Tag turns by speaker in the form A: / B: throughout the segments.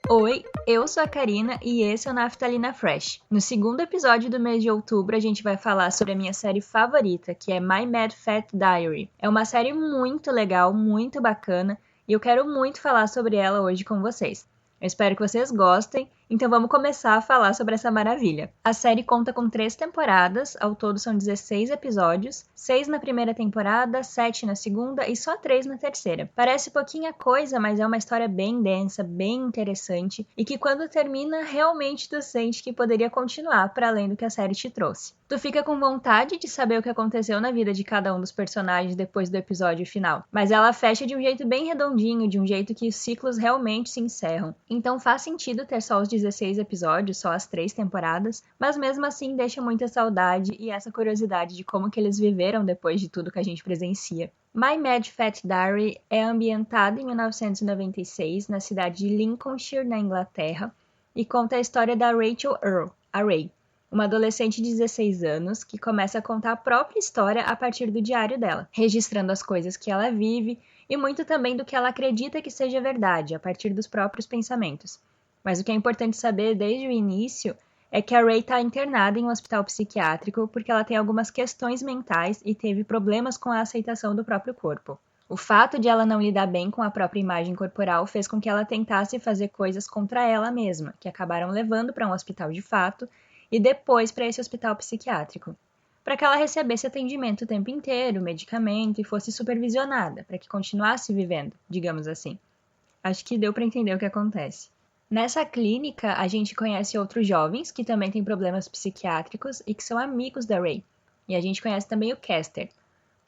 A: Oi, eu sou a Karina e esse é o Naftalina Fresh. No segundo episódio do mês de outubro, a gente vai falar sobre a minha série favorita, que é My Mad Fat Diary. É uma série muito legal, muito bacana, e eu quero muito falar sobre ela hoje com vocês. Eu espero que vocês gostem, então vamos começar a falar sobre essa maravilha. A série conta com 3 temporadas, ao todo são 16 episódios, 6 na primeira temporada, 7 na segunda e só 3 na terceira. Parece pouquinha coisa, mas é uma história bem densa, bem interessante e que quando termina, realmente tu sente que poderia continuar para além do que a série te trouxe. Tu fica com vontade de saber o que aconteceu na vida de cada um dos personagens depois do episódio final, mas ela fecha de um jeito bem redondinho, de um jeito que os ciclos realmente se encerram. Então faz sentido ter só os 16 episódios, só as 3 temporadas, mas mesmo assim deixa muita saudade e essa curiosidade de como que eles viveram depois de tudo que a gente presencia. My Mad Fat Diary é ambientada em 1996 na cidade de Lincolnshire, na Inglaterra, e conta a história da Rachel Earl, a Ray, uma adolescente de 16 anos que começa a contar a própria história a partir do diário dela, registrando as coisas que ela vive e muito também do que ela acredita que seja verdade, a partir dos próprios pensamentos. Mas o que é importante saber desde o início é que a Ray está internada em um hospital psiquiátrico porque ela tem algumas questões mentais e teve problemas com a aceitação do próprio corpo. O fato de ela não lidar bem com a própria imagem corporal fez com que ela tentasse fazer coisas contra ela mesma, que acabaram levando para um hospital de fato e depois para esse hospital psiquiátrico, para que ela recebesse atendimento o tempo inteiro, medicamento e fosse supervisionada, para que continuasse vivendo, digamos assim. Acho que deu para entender o que acontece. Nessa clínica, a gente conhece outros jovens que também têm problemas psiquiátricos e que são amigos da Ray. E a gente conhece também o Caster.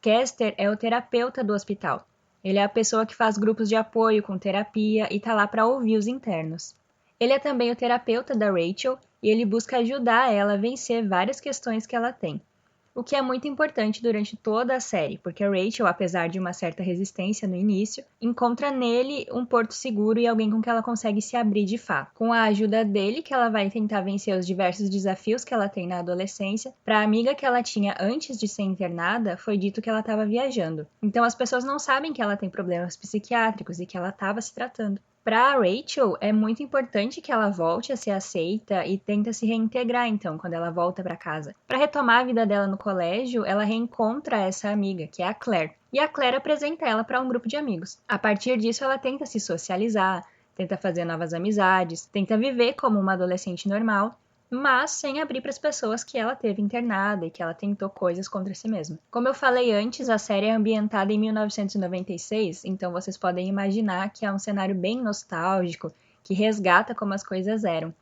A: Caster é o terapeuta do hospital. Ele é a pessoa que faz grupos de apoio com terapia e tá lá para ouvir os internos. Ele é também o terapeuta da Rachel e ele busca ajudar ela a vencer várias questões que ela tem. O que é muito importante durante toda a série, porque a Rachel, apesar de uma certa resistência no início, encontra nele um porto seguro e alguém com quem ela consegue se abrir de fato. Com a ajuda dele, que ela vai tentar vencer os diversos desafios que ela tem na adolescência, para a amiga que ela tinha antes de ser internada, foi dito que ela estava viajando. Então as pessoas não sabem que ela tem problemas psiquiátricos e que ela estava se tratando. Para a Rachel, é muito importante que ela volte a ser aceita e tenta se reintegrar, então, quando ela volta para casa. Para retomar a vida dela no colégio, ela reencontra essa amiga, que é a Claire. E a Claire apresenta ela para um grupo de amigos. A partir disso, ela tenta se socializar, tenta fazer novas amizades, tenta viver como uma adolescente normal, mas sem abrir para as pessoas que ela teve internada e que ela tentou coisas contra si mesma. Como eu falei antes, a série é ambientada em 1996, então vocês podem imaginar que é um cenário bem nostálgico, que resgata como as coisas eram.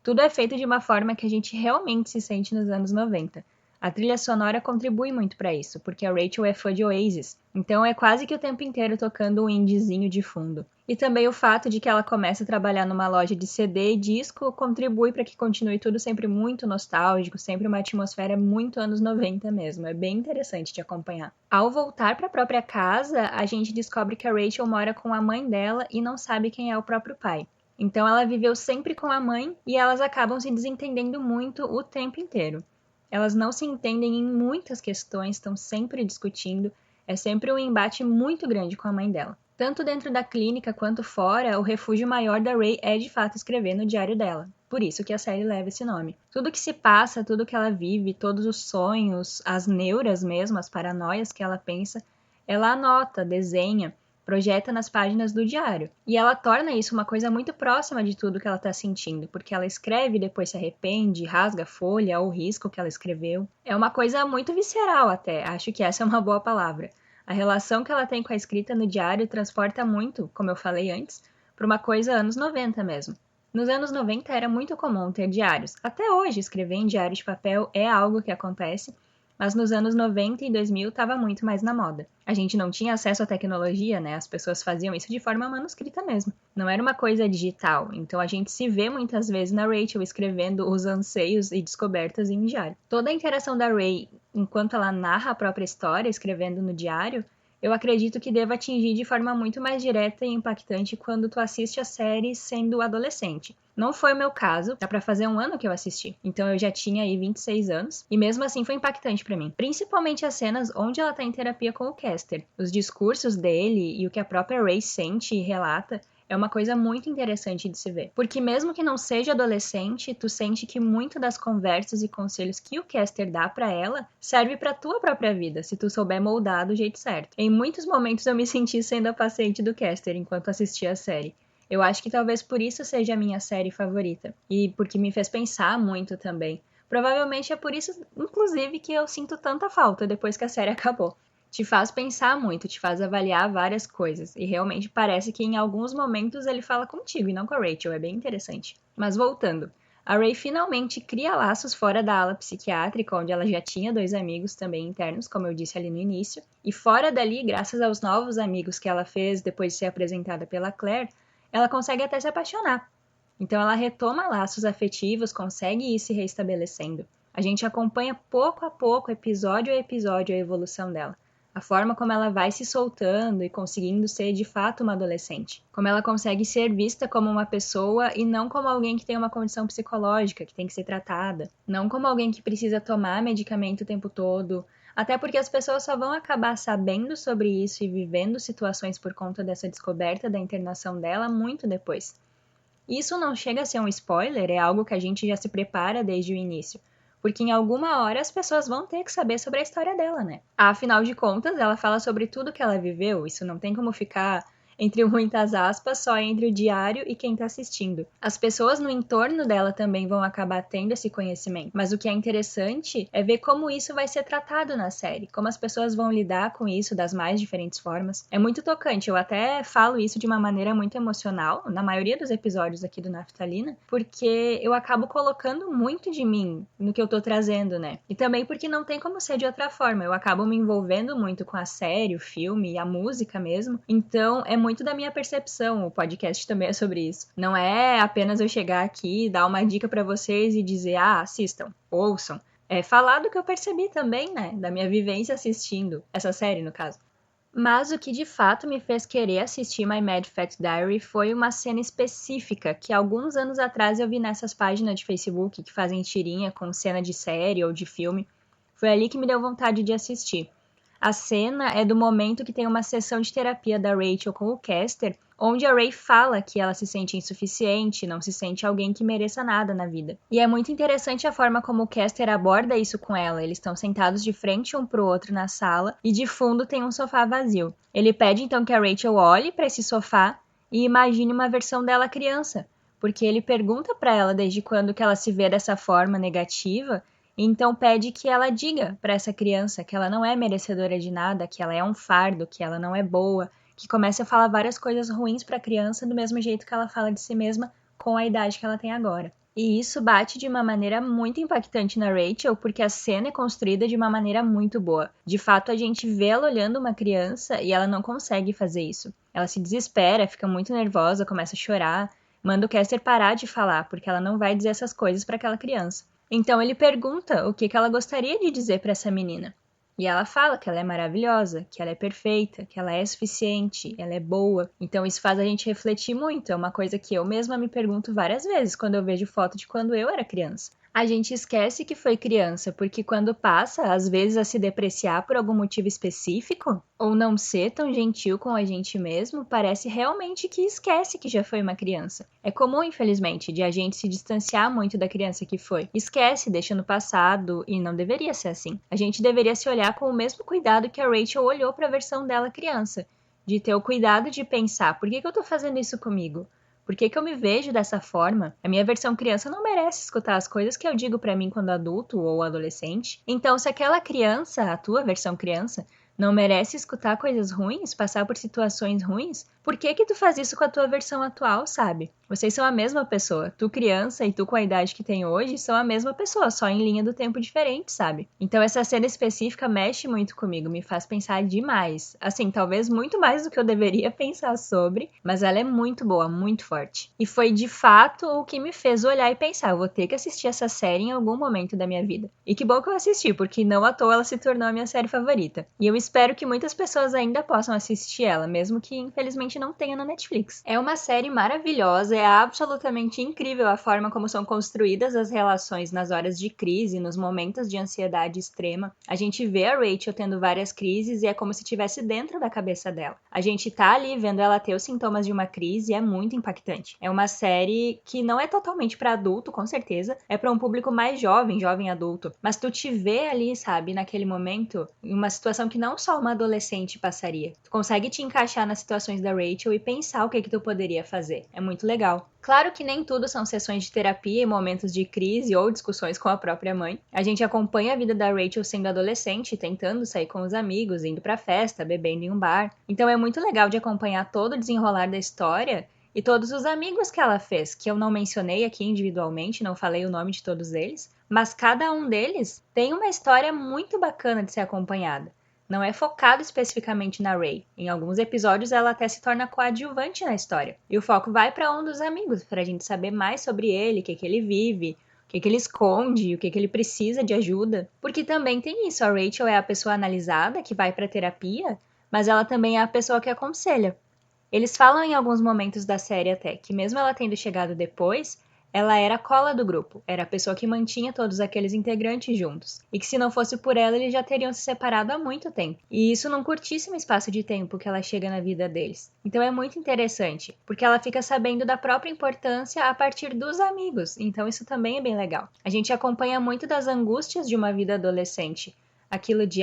A: Tudo é feito de uma forma que a gente realmente se sente nos anos 90. A trilha sonora contribui muito para isso, porque a Rachel é fã de Oasis, então é quase que o tempo inteiro tocando um indiezinho de fundo. E também o fato de que ela começa a trabalhar numa loja de CD e disco contribui para que continue tudo sempre muito nostálgico, sempre uma atmosfera muito anos 90 mesmo. É bem interessante de acompanhar. Ao voltar para a própria casa, a gente descobre que a Rachel mora com a mãe dela e não sabe quem é o próprio pai. Então ela viveu sempre com a mãe e elas acabam se desentendendo muito o tempo inteiro. Elas não se entendem em muitas questões, estão sempre discutindo, é sempre um embate muito grande com a mãe dela. Tanto dentro da clínica quanto fora, o refúgio maior da Ray é de fato escrever no diário dela. Por isso que a série leva esse nome. Tudo que se passa, tudo que ela vive, todos os sonhos, as neuras mesmo, as paranoias que ela pensa, ela anota, desenha, projeta nas páginas do diário. E ela torna isso uma coisa muito próxima de tudo que ela está sentindo, porque ela escreve e depois se arrepende, rasga a folha ou risca o que ela escreveu. É uma coisa muito visceral até, acho que essa é uma boa palavra. A relação que ela tem com a escrita no diário transporta muito, como eu falei antes, para uma coisa anos 90 mesmo. Nos anos 90 era muito comum ter diários. Até hoje, escrever em diário de papel é algo que acontece, mas nos anos 90 e 2000 estava muito mais na moda. A gente não tinha acesso à tecnologia, né? As pessoas faziam isso de forma manuscrita mesmo. Não era uma coisa digital, então a gente se vê muitas vezes na Rachel escrevendo os anseios e descobertas em diário. Toda a interação da Ray, enquanto ela narra a própria história, escrevendo no diário, eu acredito que deva atingir de forma muito mais direta e impactante quando tu assiste a série sendo adolescente. Não foi o meu caso, dá pra fazer 1 ano que eu assisti, então eu já tinha aí 26 anos, e mesmo assim foi impactante pra mim. Principalmente as cenas onde ela tá em terapia com o Caster. Os discursos dele e o que a própria Ray sente e relata É uma coisa muito interessante de se ver. Porque mesmo que não seja adolescente, tu sente que muito das conversas e conselhos que o Caster dá pra ela serve pra tua própria vida, se tu souber moldar do jeito certo. Em muitos momentos eu me senti sendo a paciente do Caster enquanto assistia a série. Eu acho que talvez por isso seja a minha série favorita. E porque me fez pensar muito também. Provavelmente é por isso, inclusive, que eu sinto tanta falta depois que a série acabou. Te faz pensar muito, te faz avaliar várias coisas. E realmente parece que em alguns momentos ele fala contigo e não com a Rachel. É bem interessante. Mas voltando. A Ray finalmente cria laços fora da ala psiquiátrica, onde ela já tinha 2 amigos também internos, como eu disse ali no início. E fora dali, graças aos novos amigos que ela fez depois de ser apresentada pela Claire, ela consegue até se apaixonar. Então ela retoma laços afetivos, consegue ir se reestabelecendo. A gente acompanha pouco a pouco, episódio a episódio, a evolução dela. A forma como ela vai se soltando e conseguindo ser de fato uma adolescente. Como ela consegue ser vista como uma pessoa e não como alguém que tem uma condição psicológica, que tem que ser tratada. Não como alguém que precisa tomar medicamento o tempo todo. Até porque as pessoas só vão acabar sabendo sobre isso e vivendo situações por conta dessa descoberta da internação dela muito depois. Isso não chega a ser um spoiler, é algo que a gente já se prepara desde o início. Porque em alguma hora as pessoas vão ter que saber sobre a história dela, né? Afinal de contas, ela fala sobre tudo que ela viveu, isso não tem como ficar entre muitas aspas, só entre o diário e quem tá assistindo. As pessoas no entorno dela também vão acabar tendo esse conhecimento, mas o que é interessante é ver como isso vai ser tratado na série, como as pessoas vão lidar com isso das mais diferentes formas. É muito tocante, eu até falo isso de uma maneira muito emocional, na maioria dos episódios aqui do Naftalina, porque eu acabo colocando muito de mim no que eu tô trazendo, né? E também porque não tem como ser de outra forma, eu acabo me envolvendo muito com a série, o filme e a música mesmo, então é muito da minha percepção, o podcast também é sobre isso. Não é apenas eu chegar aqui, dar uma dica pra vocês e dizer, assistam, ouçam. É falar do que eu percebi também, né? Da minha vivência assistindo essa série, no caso. Mas o que de fato me fez querer assistir My Mad Fat Diary foi uma cena específica que alguns anos atrás eu vi nessas páginas de Facebook que fazem tirinha com cena de série ou de filme. Foi ali que me deu vontade de assistir. A cena é do momento que tem uma sessão de terapia da Rachel com o Caster, onde a Ray fala que ela se sente insuficiente, não se sente alguém que mereça nada na vida. E é muito interessante a forma como o Caster aborda isso com ela. Eles estão sentados de frente um pro outro na sala e de fundo tem um sofá vazio. Ele pede então que a Rachel olhe para esse sofá e imagine uma versão dela criança, porque ele pergunta para ela desde quando que ela se vê dessa forma negativa. Então pede que ela diga para essa criança que ela não é merecedora de nada, que ela é um fardo, que ela não é boa, que comece a falar várias coisas ruins para a criança do mesmo jeito que ela fala de si mesma com a idade que ela tem agora. E isso bate de uma maneira muito impactante na Rachel, porque a cena é construída de uma maneira muito boa. De fato, a gente vê ela olhando uma criança e ela não consegue fazer isso. Ela se desespera, fica muito nervosa, começa a chorar, manda o Caster parar de falar, porque ela não vai dizer essas coisas para aquela criança. Então ele pergunta o que ela gostaria de dizer para essa menina. E ela fala que ela é maravilhosa, que ela é perfeita, que ela é suficiente, ela é boa. Então isso faz a gente refletir muito. É uma coisa que eu mesma me pergunto várias vezes quando eu vejo foto de quando eu era criança. A gente esquece que foi criança, porque quando passa, às vezes, a se depreciar por algum motivo específico, ou não ser tão gentil com a gente mesmo, parece realmente que esquece que já foi uma criança. É comum, infelizmente, de a gente se distanciar muito da criança que foi. Esquece, deixa no passado, e não deveria ser assim. A gente deveria se olhar com o mesmo cuidado que a Rachel olhou para a versão dela criança, de ter o cuidado de pensar, por que eu tô fazendo isso comigo? Por que eu me vejo dessa forma? A minha versão criança não merece escutar as coisas que eu digo pra mim quando adulto ou adolescente. Então, se aquela criança, a tua versão criança, não merece escutar coisas ruins, passar por situações ruins, por que tu faz isso com a tua versão atual, sabe? Vocês são a mesma pessoa. Tu criança e tu com a idade que tem hoje são a mesma pessoa, só em linha do tempo diferente, sabe? Então essa cena específica mexe muito comigo, me faz pensar demais. Assim, talvez muito mais do que eu deveria pensar sobre, mas ela é muito boa, muito forte. E foi de fato o que me fez olhar e pensar, eu vou ter que assistir essa série em algum momento da minha vida. E que bom que eu assisti, porque não à toa ela se tornou a minha série favorita. E eu espero que muitas pessoas ainda possam assistir ela, mesmo que infelizmente não tenha na Netflix. É uma série maravilhosa, é absolutamente incrível a forma como são construídas as relações nas horas de crise, nos momentos de ansiedade extrema. A gente vê a Rachel tendo várias crises e é como se estivesse dentro da cabeça dela. A gente tá ali vendo ela ter os sintomas de uma crise e é muito impactante. É uma série que não é totalmente para adulto, com certeza, é para um público mais jovem, jovem adulto, mas tu te vê ali, sabe, naquele momento, em uma situação que não só uma adolescente passaria. Tu consegue te encaixar nas situações da Rachel e pensar o que tu poderia fazer. É muito legal. Claro que nem tudo são sessões de terapia e momentos de crise ou discussões com a própria mãe. A gente acompanha a vida da Rachel sendo adolescente, tentando sair com os amigos, indo pra festa, bebendo em um bar. Então é muito legal de acompanhar todo o desenrolar da história e todos os amigos que ela fez, que eu não mencionei aqui individualmente, não falei o nome de todos eles, mas cada um deles tem uma história muito bacana de ser acompanhada. Não é focado especificamente na Ray. Em alguns episódios ela até se torna coadjuvante na história. E o foco vai para um dos amigos, para a gente saber mais sobre ele, o que ele vive, o que ele esconde, o que ele precisa de ajuda. Porque também tem isso, a Rachel é a pessoa analisada que vai para terapia, mas ela também é a pessoa que aconselha. Eles falam em alguns momentos da série até que mesmo ela tendo chegado depois, ela era a cola do grupo, era a pessoa que mantinha todos aqueles integrantes juntos, e que se não fosse por ela, eles já teriam se separado há muito tempo. E isso num curtíssimo espaço de tempo que ela chega na vida deles. Então é muito interessante, porque ela fica sabendo da própria importância a partir dos amigos, então isso também é bem legal. A gente acompanha muito das angústias de uma vida adolescente, aquilo de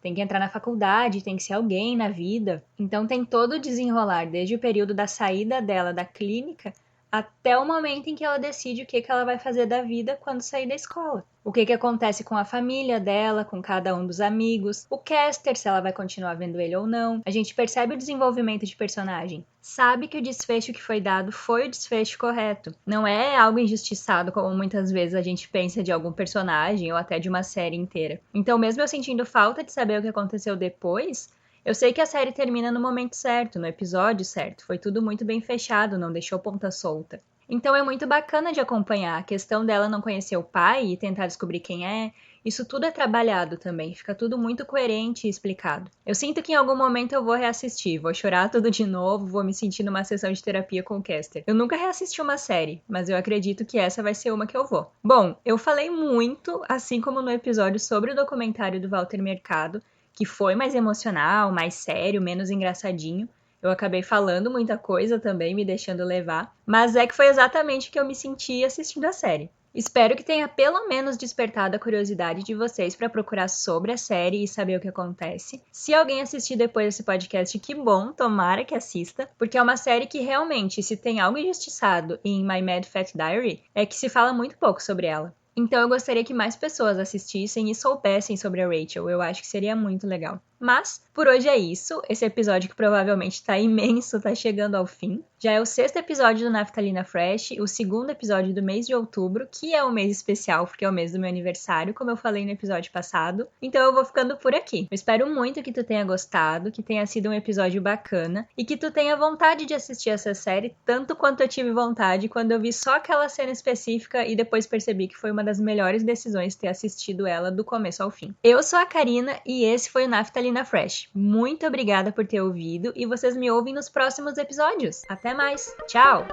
A: tem que entrar na faculdade, tem que ser alguém na vida. Então tem todo o desenrolar, desde o período da saída dela da clínica até o momento em que ela decide o que ela vai fazer da vida quando sair da escola. O que acontece com a família dela, com cada um dos amigos, o Caster, se ela vai continuar vendo ele ou não. A gente percebe o desenvolvimento de personagem. Sabe que o desfecho que foi dado foi o desfecho correto. Não é algo injustiçado, como muitas vezes a gente pensa de algum personagem ou até de uma série inteira. Então, mesmo eu sentindo falta de saber o que aconteceu depois, eu sei que a série termina no momento certo, no episódio certo. Foi tudo muito bem fechado, não deixou ponta solta. Então é muito bacana de acompanhar. A questão dela não conhecer o pai e tentar descobrir quem é, isso tudo é trabalhado também. Fica tudo muito coerente e explicado. Eu sinto que em algum momento eu vou reassistir, vou chorar tudo de novo, vou me sentir numa sessão de terapia com o Caster. Eu nunca reassisti uma série, mas eu acredito que essa vai ser uma que eu vou. Bom, eu falei muito, assim como no episódio sobre o documentário do Walter Mercado, que foi mais emocional, mais sério, menos engraçadinho. Eu acabei falando muita coisa também, me deixando levar, mas é que foi exatamente o que eu me senti assistindo a série. Espero que tenha pelo menos despertado a curiosidade de vocês para procurar sobre a série e saber o que acontece. Se alguém assistir depois desse podcast, que bom, tomara que assista, porque é uma série que realmente, se tem algo injustiçado em My Mad Fat Diary, é que se fala muito pouco sobre ela. Então eu gostaria que mais pessoas assistissem e soubessem sobre a Rachel, eu acho que seria muito legal. Mas, por hoje é isso. Esse episódio que provavelmente tá imenso, tá chegando ao fim. Já é o 6º episódio do Naftalina Fresh, o 2º episódio do mês de outubro, que é um mês especial, porque é o mês do meu aniversário, como eu falei no episódio passado. Então eu vou ficando por aqui. Eu espero muito que tu tenha gostado, que tenha sido um episódio bacana, e que tu tenha vontade de assistir essa série, tanto quanto eu tive vontade quando eu vi só aquela cena específica e depois percebi que foi uma das melhores decisões ter assistido ela do começo ao fim. Eu sou a Karina e esse foi o Naftalina Fresh. Muito obrigada por ter ouvido e vocês me ouvem nos próximos episódios. Até mais. Tchau!